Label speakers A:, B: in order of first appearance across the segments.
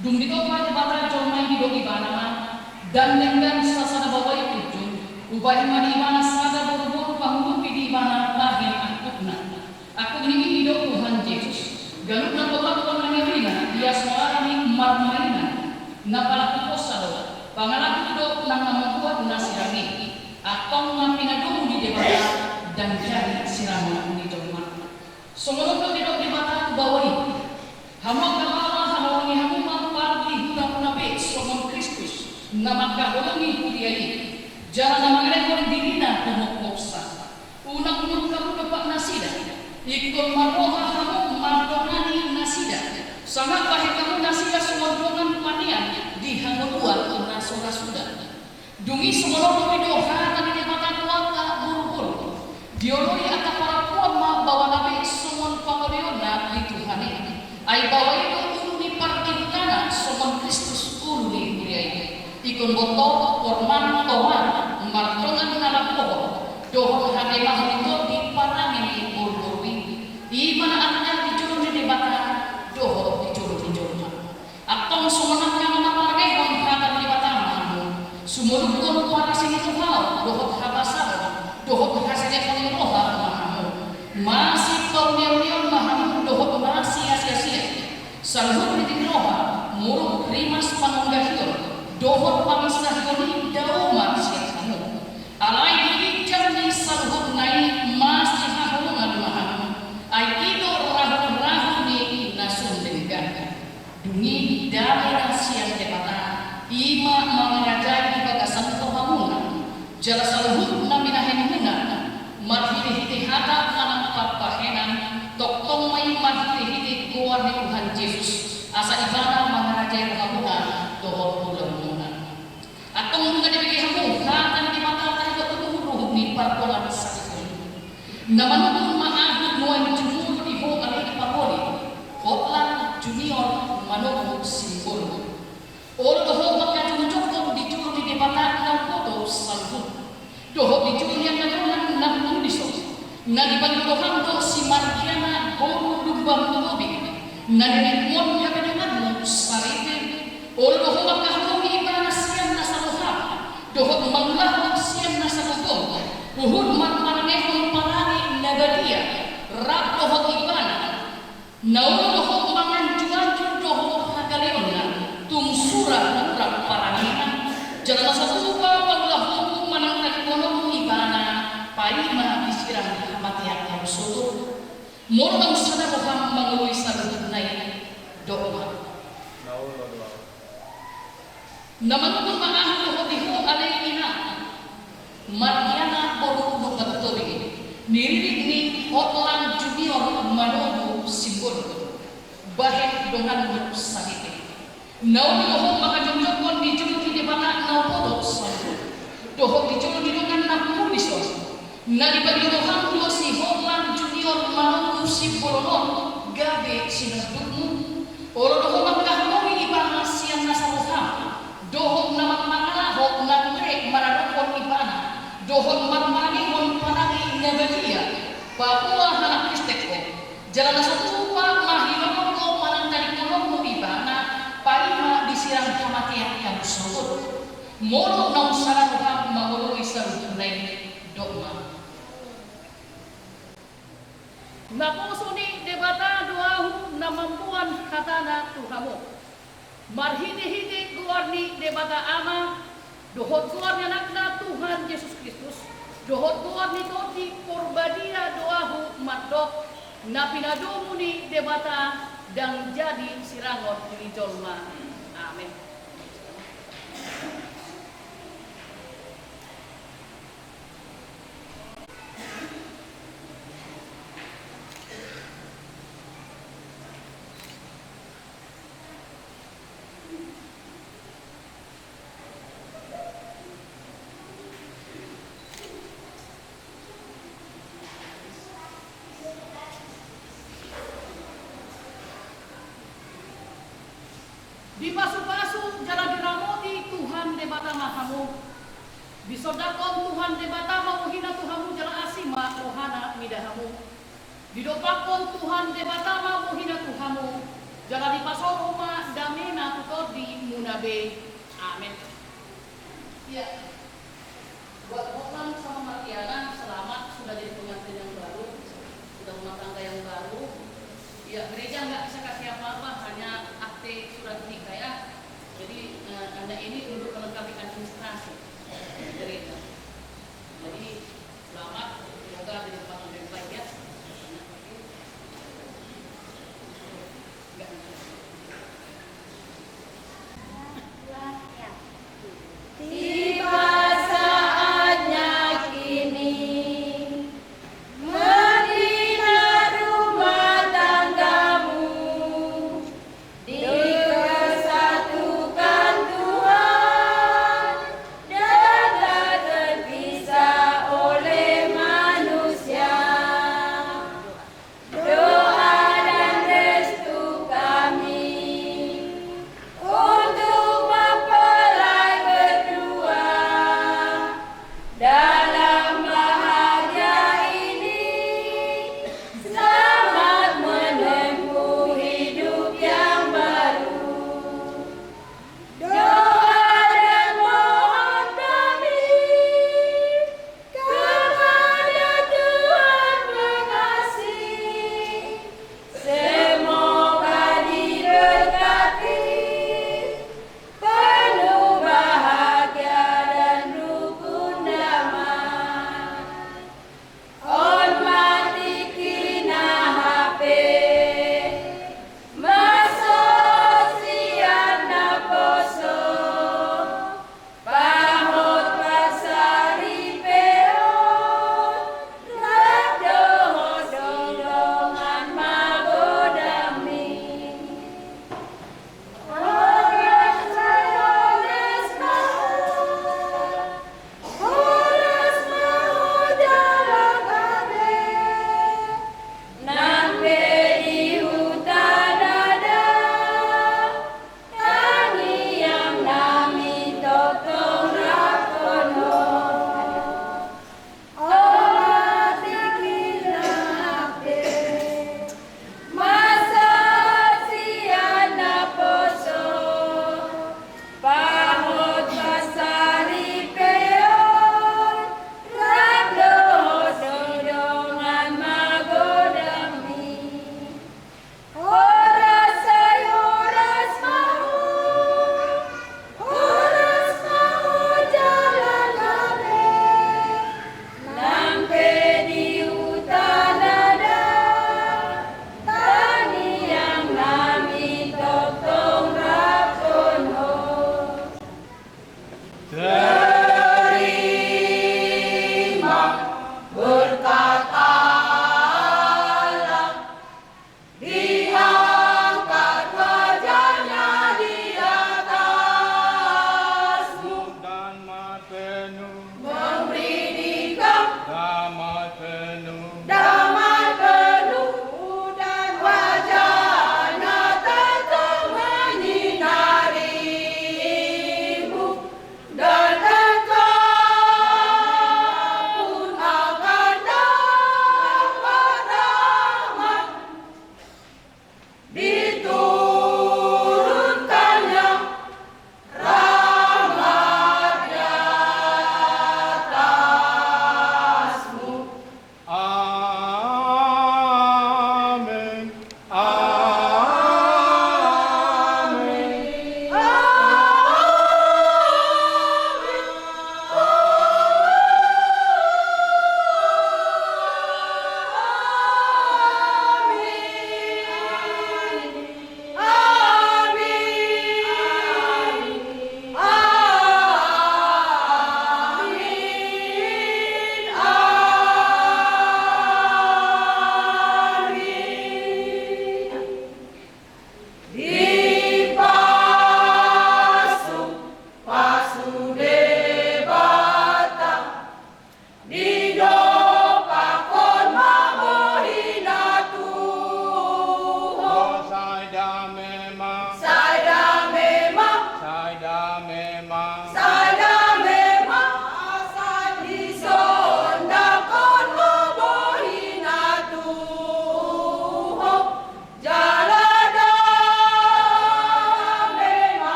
A: Dung dito pa di bata jomai di dogi banama dan nenggan sasana bawai ujung ubah mani mana sada buru-buru pahulu di mana lahir aku ini hidup Tuhan Yesus galuk na tolak panganirina dia suarani marmaina na palaku posalo pangalaku hidup nang membuat nasirangi atau ngapinadung di debata dan jadi siramu di jomai semoga hidup di bata bawai hamak kamala hamongi hamuma parti guna nabe somon Kristus namaka holangi kudiai jalan namangare ko dirina kumoksa una kamu kepak nasida ikut maroha kamu mardonani nasida sangat baik kamu nasida semodongan panian di hangotua nasora sudah dungi semolo doha tadi mata kuaka buru-buru dioloi aka para puama bawa nabe somon pangoriona di Tuhan ai bawa itu ulu parkintana somon Kristus ulu ni kuriai ikon botol korman toman martongan nalapo dohon hade mahito di parangin ulurwi i mana anaknya dijuru di bata dohon dijuru di jorma atong sumanang yang naparge hon hada di bata mahamu sumuruk kon para sini tuhau dohon habasa dohon hasilnya kon roha mahamu masih kaunion mahamu dohon masih sia-sia salhur di roha muruk rimas panunggahion dohon pamisah yoni dauma siasamu alai diri jamni salhut nai masih hahungan mahamu aikido rahu ni nasun denggan dungi daerah siang debata ima mangajai bagasan tohamuna jala salhut namina henuna marhiti hada kanang papahenan toktong mai marhiti kuar di Tuhan Yesus asa ibana mangajai hamuna dohon pulang atau mungkin dibagi hamu kan di mata tadi keturuh ni parpolan sakit nama pun maaf nuan jumur di ho alai parpoli hotlan junior manobu simbol ol doho maka jumur dicuri di mata dan foto salhu doho dicuri yang nadonan nam diso na di bagi dohan do si markiana boru dumbang lobi na di mon ya dengan sarite ol doho maka dohot manglah siam nasa hukum uhud marmanehon parani nagadia rap dohot ibana naul dohot mangan juan dohot hagaleona tum surah rap parani jalan satu panglah hukum manang ekonomi ibana paima disirang mati yang suruh morang sada roham mangului sadut nai doa naman pun maah dohot dihu alaina Mariana boru betul niri ni hotlan junior manobu simbol bahet dengan sakit nau dohot maka jonjokon di juru di bana nau bodo sandu dohot di juru di dengan napu bisos na di bagi dohan do si hotlan junior manobu simbol non gabe sinasdukmu oro dohot maka homi ibana siang nasaroham dohon nama mangala hok na merek maradokon ibana dohon marmani hon panagi nagadia Papua hanak kristeko jalan satu pa mahilong ko manang tadi kolong mo ibana paima disirang kematian yang surut molo nang sarang ham mangolo isarut lain dogma naposuni debata doahu namampuan katana tuhamu marhiti-hiti guarni debata ama dohot guarni anakna Tuhan Yesus Kristus dohot guarni toti porbadia doahu matdok napinadumuni debata dan jadi sirangot ni jolma amin. Dipasu-pasu jalan diramoti Tuhan debata mahamu bisodakon Tuhan debata mauhina Tuhamu jalan asima rohana midahamu didopakon Tuhan debata mauhina Tuhamu Jalani pasal rumah damena tutor di munabe. Amin. Ya. Buat Hotman sama Mariana selamat sudah jadi pengantin yang baru, sudah rumah tangga yang baru. Ya gereja nggak bisa kasih apa-apa, hanya akte surat nikah ya. Jadi anda ini untuk melengkapi administrasi gereja. Jadi selamat, semoga jadi tempat yang baik ya.
B: Tiba saatnya kini membina rumah tanggamu, disatukan Tuhan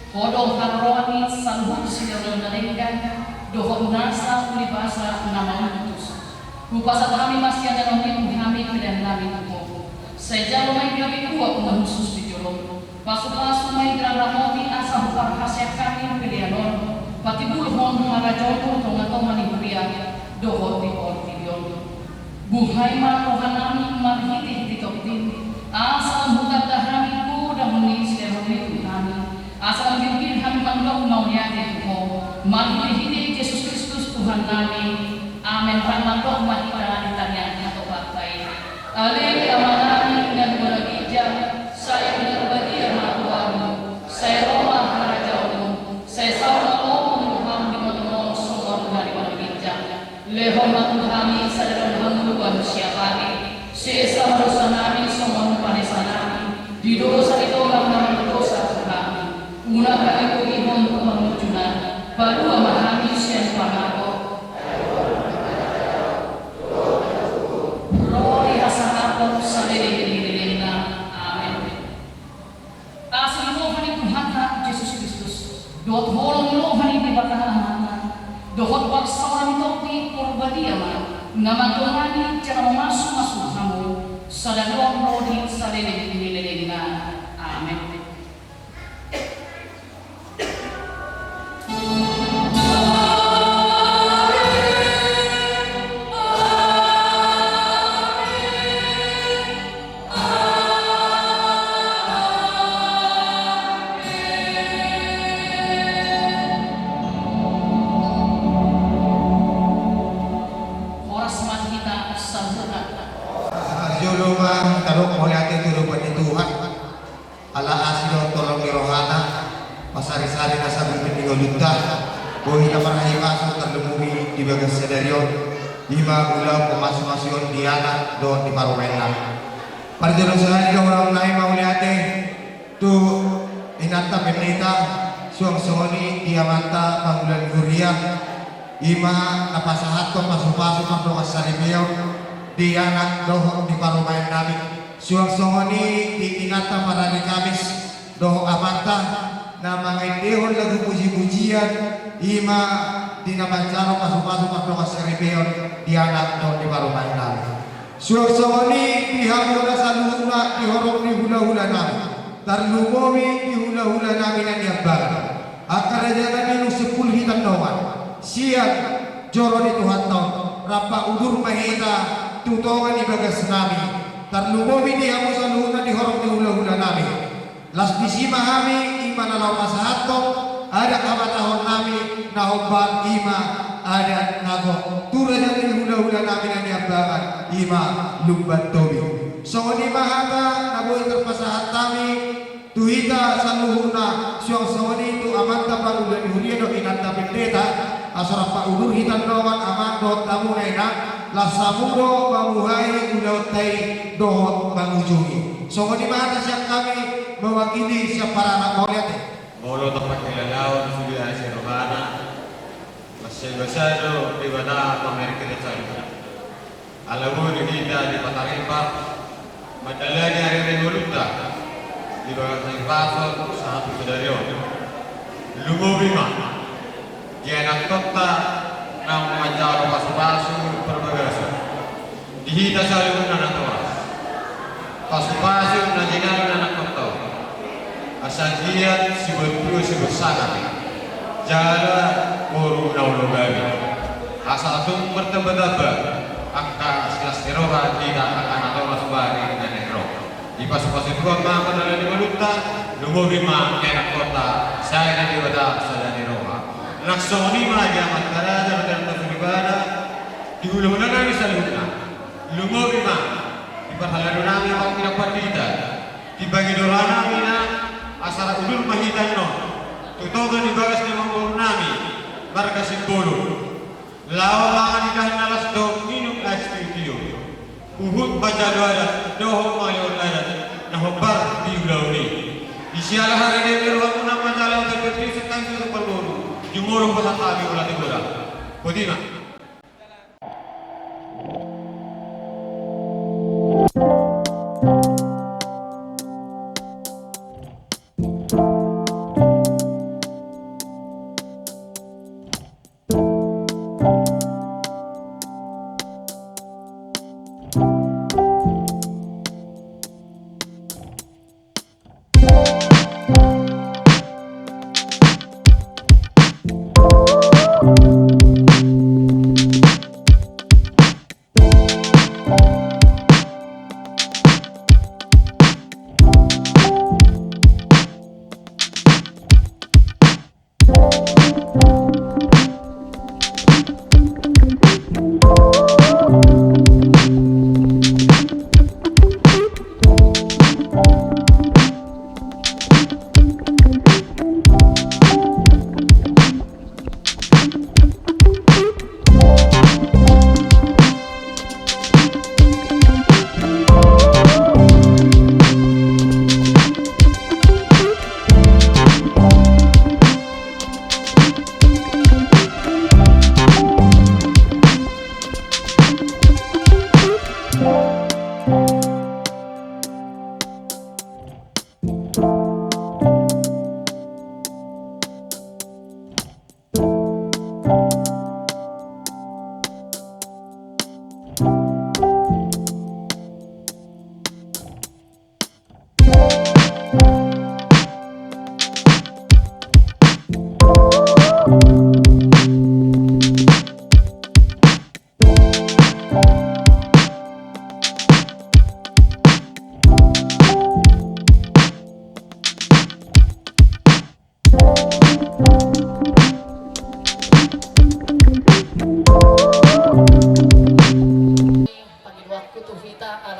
A: Kodong haroni salhut sinero naringgan dohon nasa ulibasa nama utus. Kupasa kami masih ada kami kami pilihan kami tuh. Sejauh mai kami kuat khusus di jolong. Pasu mai ramoti asa hupar hasil kami pilihan on. Pati bulu mon mengajar jolong atau manipulasi dohon di ortidion. Buhay matohan kami marhiti di topin. Asa buka dahami ku dan menis terhoni kami. Asal mungkin kami menolak maunya Tuhan. Mari Yesus Kristus Tuhan kami. Amin. Rahmatullah mahita ditanya atau pakai. Alih amanami dan bergijah. Saya berbagi amat Tuhan. Saya Roma Raja Umum. Saya sama Om Tuhan di mana sumber dari bergijah. Lehoma Tuhan saya dalam Tuhan siapa ni? Saya dosa nami semua pada sana. Di dosa itu kami berdosa kami. Mula kali ihon pemujuna baru amahami sian pangako roh asanapo salililililina amin. Asli rohani Tuhan Yesus Kristus dot holong rohani dibatahan dohot waksawan topi korbadiama nama Tuhani cara masuk kamu sadalong rohani salililililina amin.
C: Julungan taruk oleh hati tulupan di Tuhan ala asilo tolong di rohana pasari-sari nasa berpindigo luta bohi na marahi kaso terlumumi di bagas sedarion lima ulang pemasuk-masuyon di anak doon di parumenan parjulong sehari ka orang lain mau hati tu inata penita suang songoni diamanta panggulan guria ima napasahat ko pasuk-pasuk ang dokas sarimiyo di anak doho di parumayan namin suang songoni di inata marani kamis doho amanta na mga indihon lagu puji-pujian ima di namanjaro pasuk-pasuk ang dokas sarimiyon di anak doho di parumayan namin suang songoni di hamuna sa luna di horong di hula-hula namin tarlumomi di hula-hula namin ang yabang akarajanan nino 10 hitam doan siang joro di Tuhan taon rapa udur mahita tutongan di bagas nami tarlumomi di hamu saluna di horong di hula-hula nami las disima kami ima nalaw masahato ada kabatahon nami nahoban ima ada nago turanya di hula-hula nami na niambangan ima lumban tobi so di mahata nagoy terpasahat kami tuhita saluhuna siang sawani itu amanta parulan di huriano inanta pendeta asara pa udur hitan doan amando tamu nena lasamuro mamuhai udautai dohot mangujungi. So di mana siang kami mewakili siapa para anak mauliat
D: Molo tempat kilalau sudah si Rohana masih besar di mana Amerika Serikat. Alamun kita di Pataripa madalanya hari Revoluta di bagian pasar satu sedario Lumobima di anak kota nam manjaro pasu-pasu perbagasa dihita salun anak tua pasu-pasu najinan anak kota asal dia sebetulnya sebesar jala koru naulogami asal tum bertebak-tebak angka sekelas teroha tidak akan atau masuk bari dan negro di pasu-pasu dua maka dalam dimaluta Lumobima anak kota saya nanti pada sadar teroha Naksoni maja matkarada dan tafribada di hulu-hulu nami salutna lumobi ma di parhaladu nami ang pinapatita di bagi dorana mina asara udur mahitan no tutogan di bagas ni mangkul nami marga simbolo lawa di dahan nalas do minum astirtiyo uhud baca doa doho mayor adat nahobar di ulauni di siala hari ini beruang nama jalan terbetul sekali seperluru Jumurong pasang ulat ibulah. Kodina.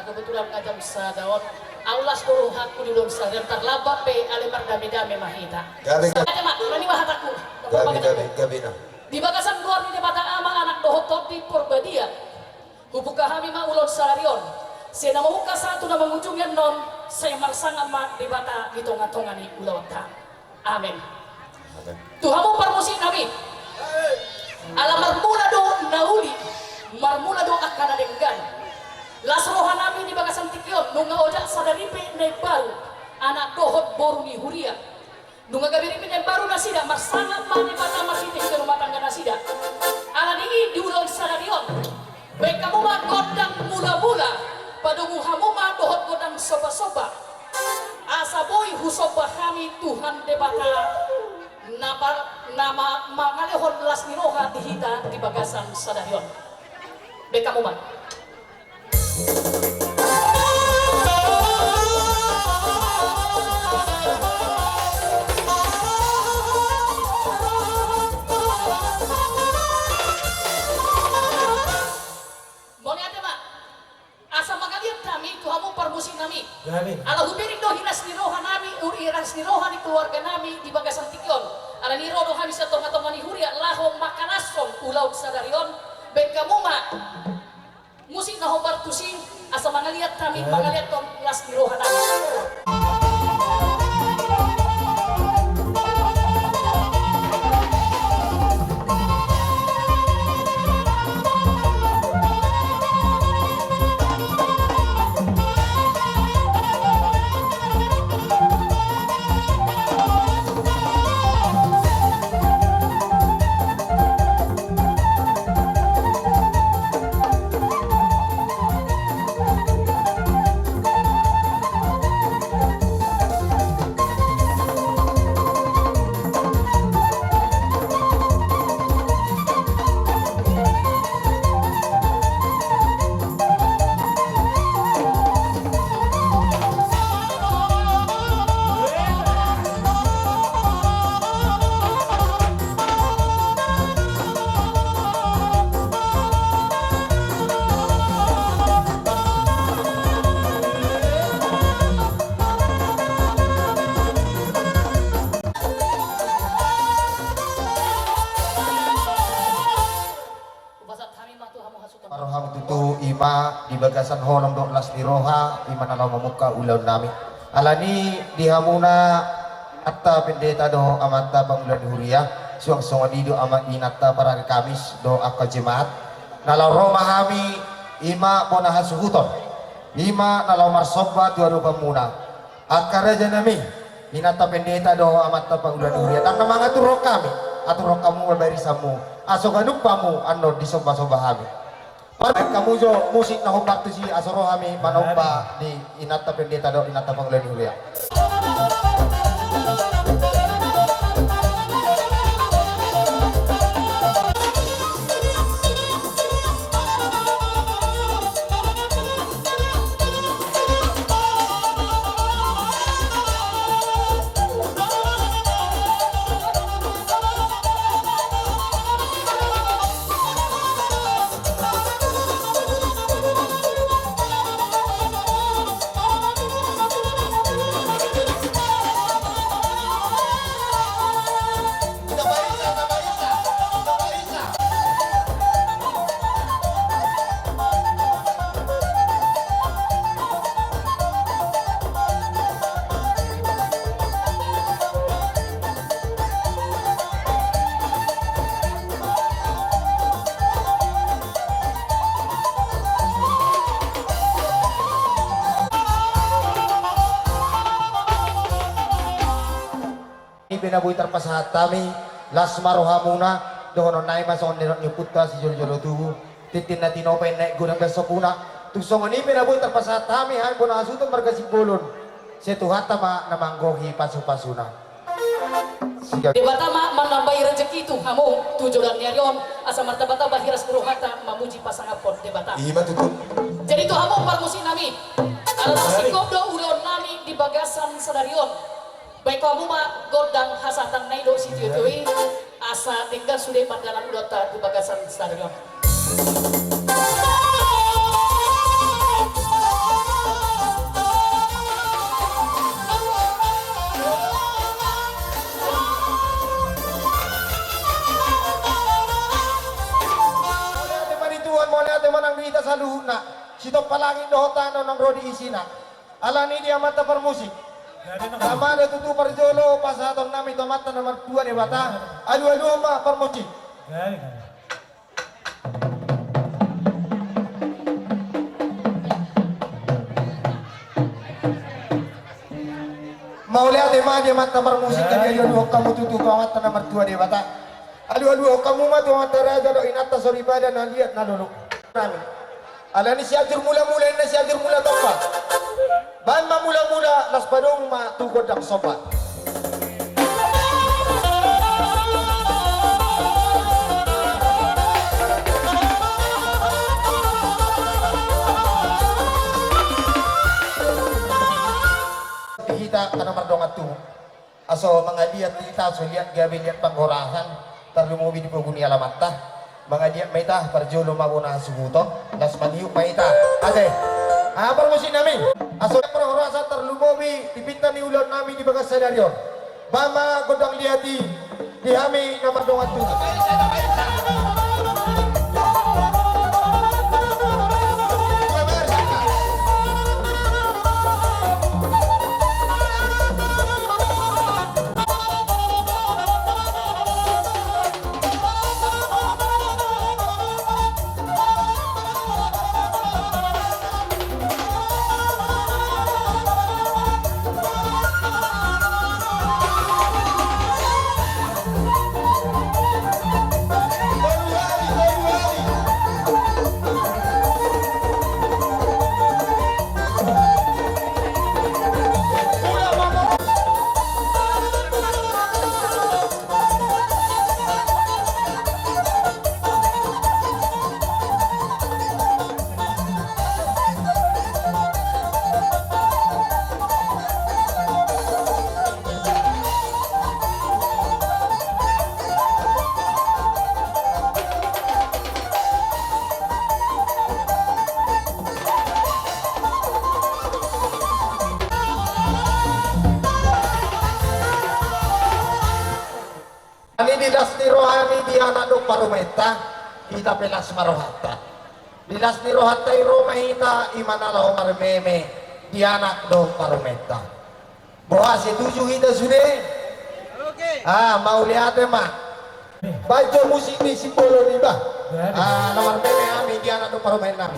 A: kebetulan kajam sa daon aulas dulu hakku di lom sa rentar labak pe ale mardami-dami mahita.
C: Gabi
A: Kaya mak nani mahataku.
C: gabi na.
A: Di bagasan luar ni bata ama anak dohotot di Purbadia. Hubuka kami ma ulon sarion. Sena mamuka satu na mangujungyan non saya marsang ama di bata di tonga-tonga ni ulawat ta. Amin. Tuhan mo parmusin kami. Alam marmula do nauli, marmula do akan adenggan. Las rohan namin di bagasan tikyon, nunga oda sadaripe na baru, anak dohot boru ni huria. Nunga gabiripe na baru nasida, marsangat man ni bata masitik ke rumah tangga nasida. Anak ini diulon sadarion. Baik kamu mah godang mula-mula, padungu hamu mah dohot godang soba-soba. Asa boy husoba kami Tuhan debata. Nama mangalehon las niroha dihita di bagasan sadarion. Baik kamu mah. Ala hubirin do hinas ni roha nami, hinas ni roha ni keluarga nami di bagasan tikyon. Ala ni roha kami sa tonga-tonga ni huria lahong makanason ulaw sadarion. Ben kamu ma musik na hobar tusin asa mangaliat kami mangaliat tong las ni roha nami.
C: Ima di bagasan holong dok las niroha ima nalaw mamuka ulaw nami alani dihamuna atta pendeta do amata pangulan huria suang songadido ama inatta para Kamis do akka jemaat nalaw roma hami ima ponahan suhuton ima nalaw marsoba tuaro pamuna akaraja nami inatta pendeta do amata pangulan huria dan namang aturok kami aturok kamu berbarisamu asoganuk pamu ano disoba-soba hami. Baik kamu jo musik na hubak tu si asoro kami manumpa di inata pendeta do inata pangulan huria. ini pinabuhi terpasahat kami lasmarohamuna dohono naik masong nirot nyuputa si jolo-jolo tubuh titin na tinopay naik gunang besokuna tusong ini pinabuhi terpasahat kami han puna asutan margasipulun setuhata namanggohi pasu-pasuna.
E: Debata menambahi rezeki itu kamu tujuan nyarion asa martabata bahiras nuruhata mamuji pasangapon debata.
C: Iya tutup.
E: Jadi itu kamu parmusi nami. Adalah si godo ulon nami di bagasan sadarion. Baik kamu mah godang hasatan naido si tiutui asa tinggal sudah pandalan udota di bagasan sadarion.
C: Temanang dita sa luhuna sitok palangin dohotan ng rodi isina alani dia mata permusik sama ada tutu perjolo pasaton nami tomata nomor 2 de bata adu ma permusik mau lihat dia mata permusik kan dia kamu tutu pamata nomor 2 de bata adu kamu mah tuh antara aja do inata sorry badan lihat na dulu ala ni si ajur mula-mula na si ajur mula topa ban ma mula-mula las padong ma tugod ang sobat kita kana mardongat tu aso mga diat kita so lihat gabi lihat panghorahan tarlumubi di paguni alamat ta mga diat may ta parjolo mabuna subuto las maniuk may ta ate permusin namin aso panghorahan tarlumubi dipinta ni ulon namin di bagas senaryo bama godang liati di hami na mardongat tu dilas ni rohani di anak do parumeta kita pelas marohata dilas ni rohata romahita imanala omar meme di anak do parumeta boa setuju kita sudah mau lihat mah baca musik ni simbolo ni bah nomor meme ami di anak do parumeta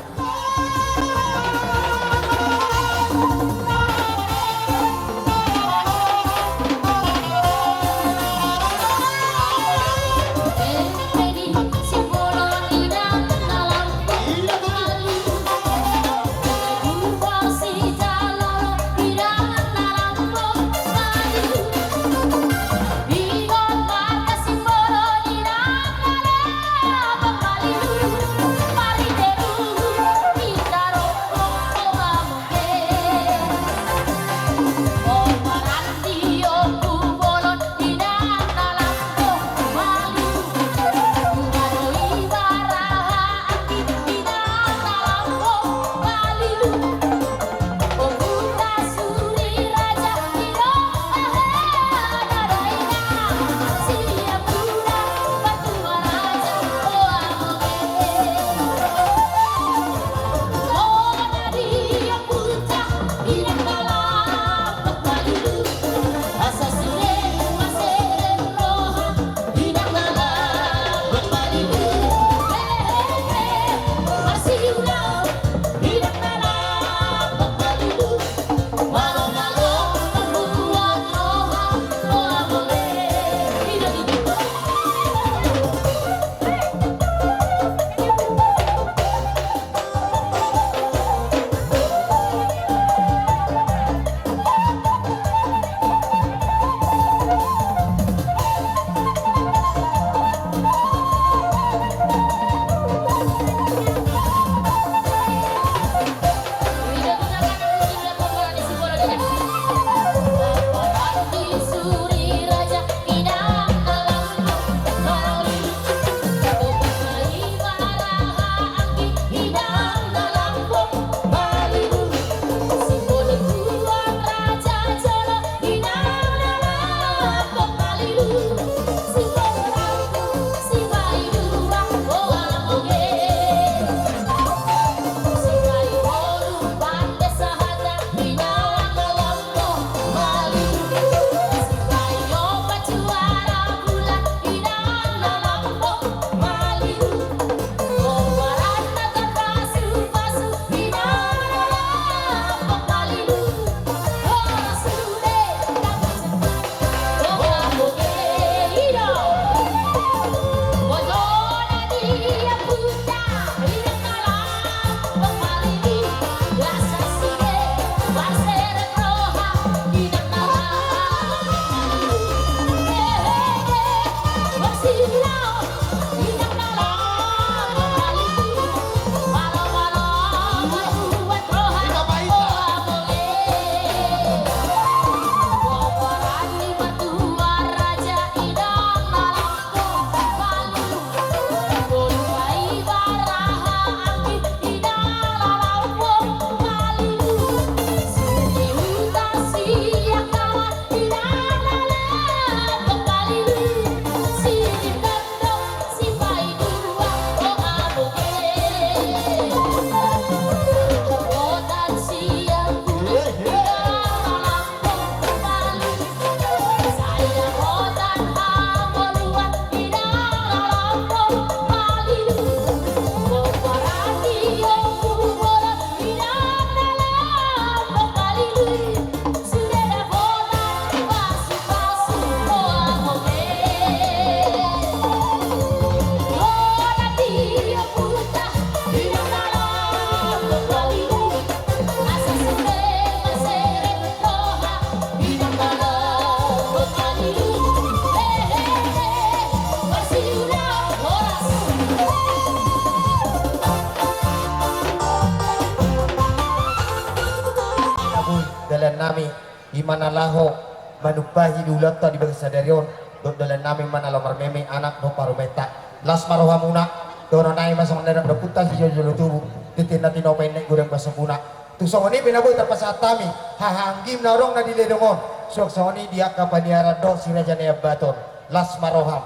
C: nami imana laho manupahi dulat ta di bangsa darion dodalan nami mana lo marmeme anak no parumeta las marohamuna dono nai masong nerak do putas jojo tubuh titin natin no pendek gurang basapuna tusong ini pinaboy terpasat tami hahanggim na orang na diledongon sok soni dia kapaniara do si raja ne baton las maroham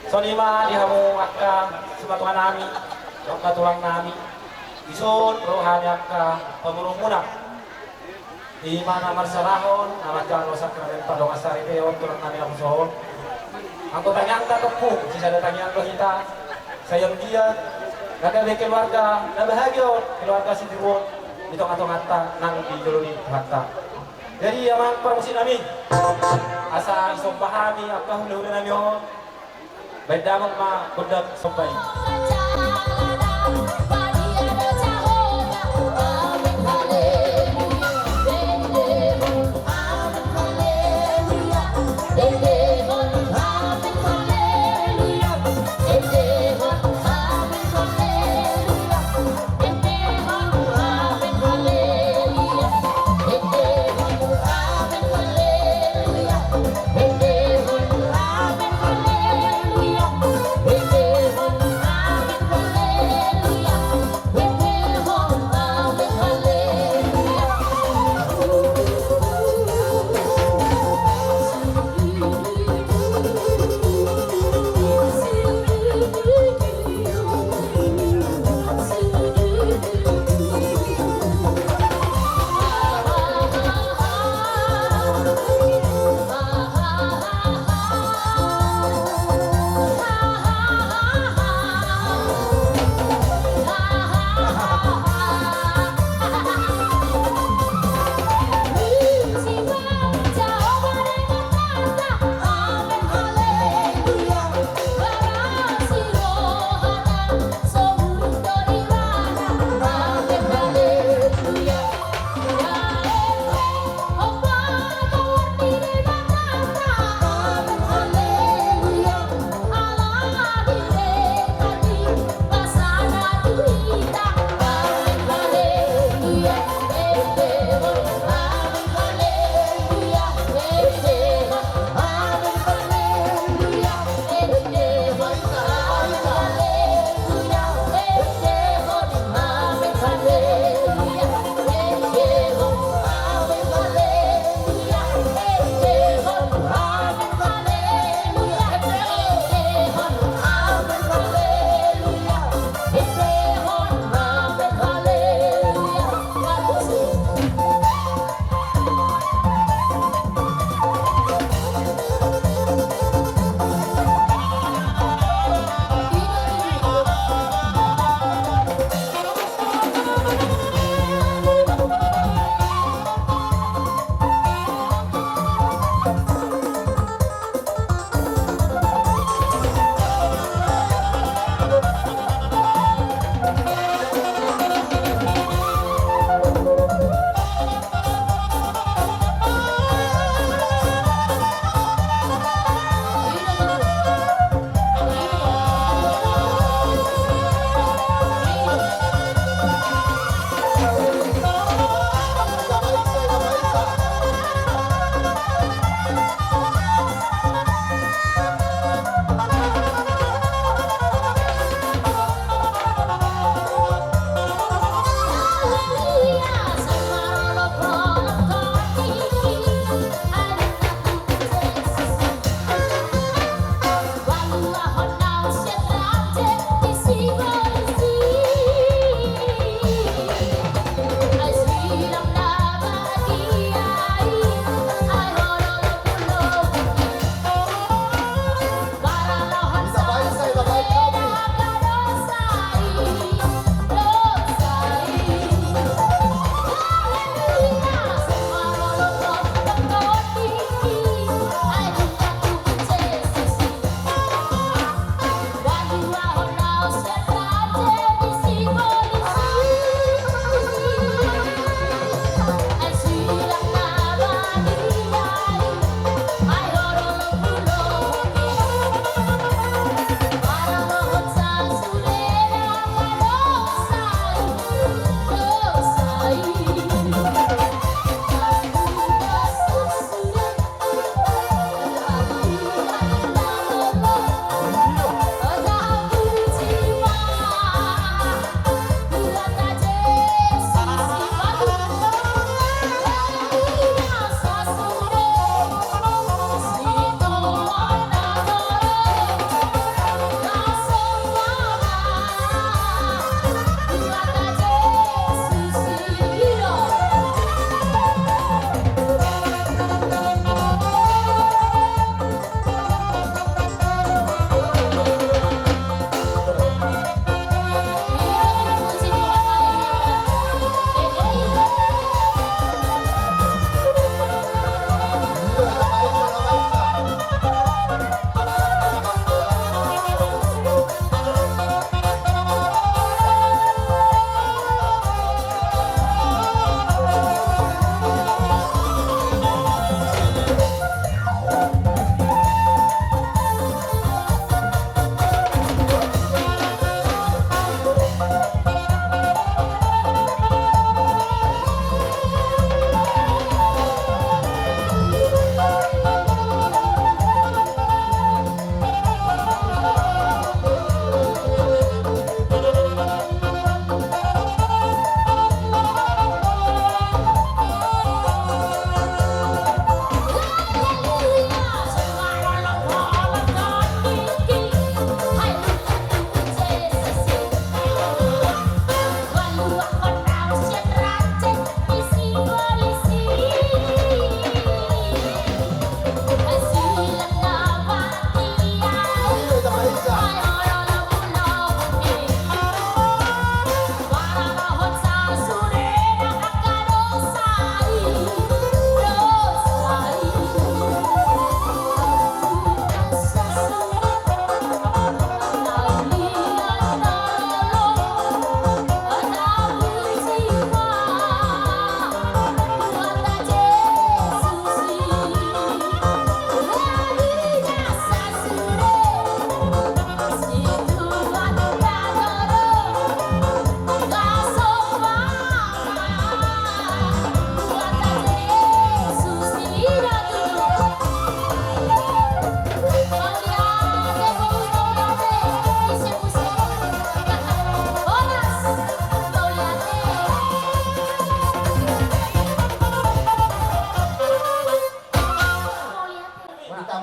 F: sonima dihamu akka sematuan nami dokka tulang nami ison rohanya ka pemurumuna di mana marsarahon namajan wasak keren padong asari peon tulang nami aku sohon aku tanyang tak kepu sisa ada tanyang kita sayang dia kada keluarga na bahagia keluarga sindiwon itu ngato-ngata nang di joloni hatta jadi amang pramusin nami asa isong pahami apa hulu-hulu nami on baik damang ma kudak sampai
B: Amin, haleluya.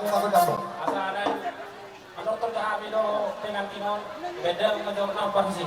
C: Ako na po.
F: Asa na ano to kami do dengan kinon beda ngajor na pangsi.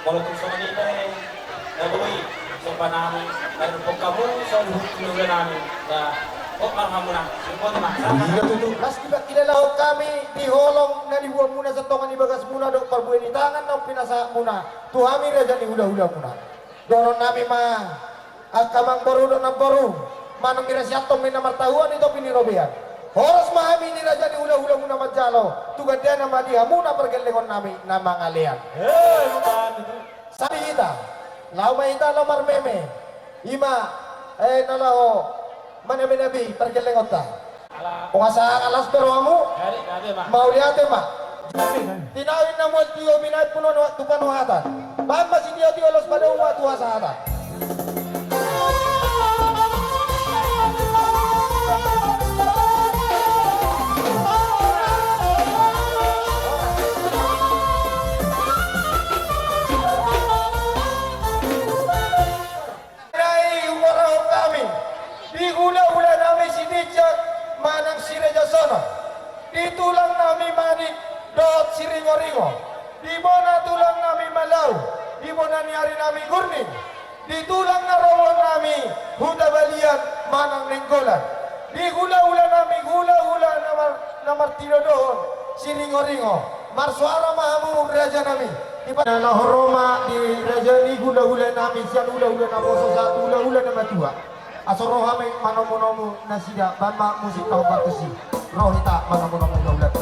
F: walaupun sa Manila eh, nabuhay sa panahon, mayroon pong kamu sa luhulan namin na huwag marunga muna. Yung po naman,
C: Iya tutu. Mas tidak kilala kami diholong na dibuang muna sa tongan ibagas muna do parbuin tangan ng pinasa muna. Tuhami raja ni hula-hula muna. Doron nami akamang baru do ng baru. Manong mirasyatom may namartahuan ito pinirobian. Horos mahami ni raja ni hula-hula muna majalo. Tugad dia na madiha muna pergelengon nami na mangalian. Sabi kita, lau mahita lau marmeme. Ima, nalao, manaminabi pergelengon ta. Kung asa alas pero amu, mau lihat ma. Tinawin na mo tiyo minat puno tukan watan. Bang masih dia tiyo los pada umat tua sahatan. Hula-hula namin si Nijak manang si Reja Sono. Ditulang namin manik dot si Ringo-Ringo. Di bona tulang namin Malaw. Di bona niari namin Gurning. Ditulang na rawon namin Huda Balian manang Nenggolan. Di hula-hula namin hula-hula na Martino doon si Ringo-Ringo. Marsuara mahamu Raja namin. Di pa na horoma di Raja ni hula-hula namin siyan hula-hula na poso satu hula-hula na matua. Asoro hame manomonomu nasida bamba musik kau batusi rohita manomonomu daulat.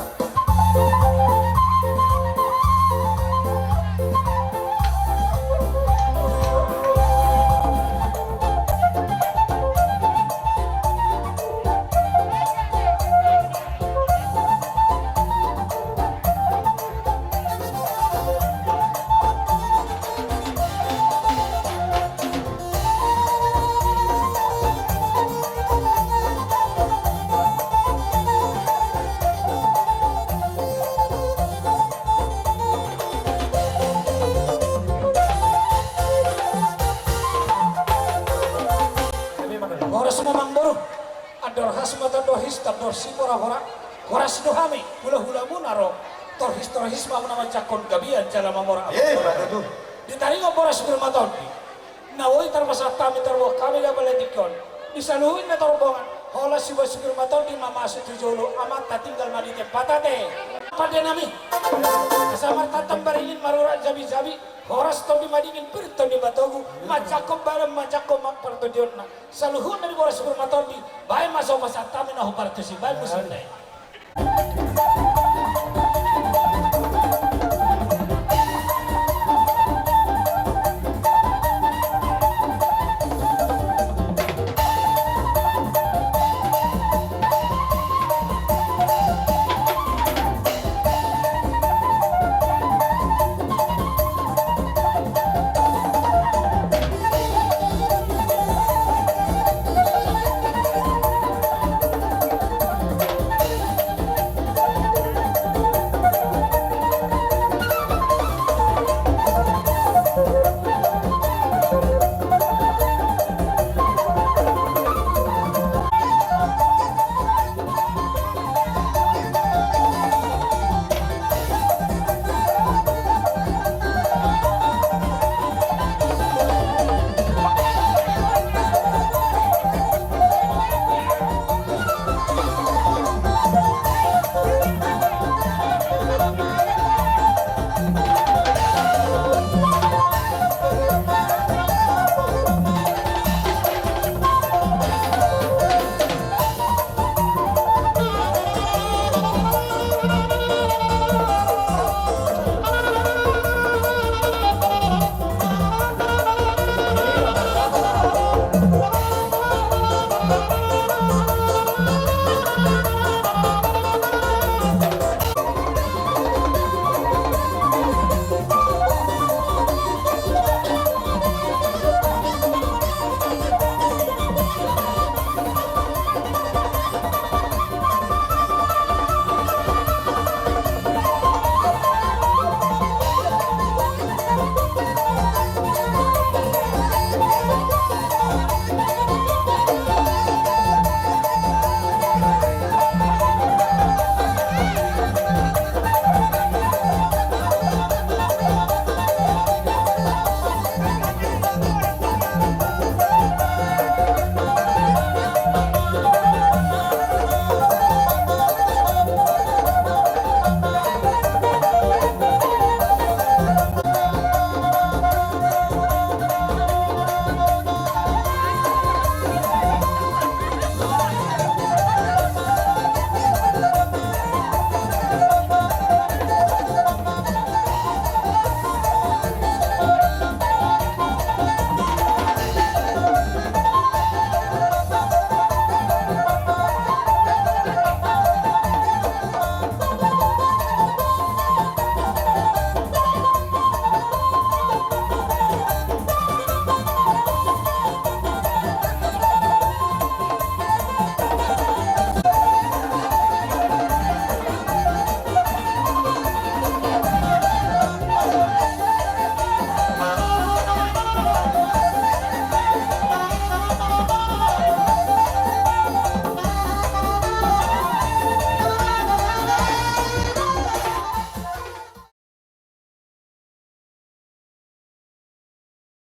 G: horas mata dohis tab dorsi pora horas dohami hula munaro torhis mamu nama cakon gabian jala mamora
C: Batu.
G: ditaringo boras bermaton nawoi tarmasa kami tarwo kami gak boleh dikon disaluhin na torbongan hola si basukir maton di mama setujolo amat tak tinggal madi tepatate pada nami kasamar tatam baringin marura jabi horas to di madingin pirto di batogu macakom balam macakom mak partodionna saluhun dari boras bermaton di bae masuk masa tamin ahu partusi bae musim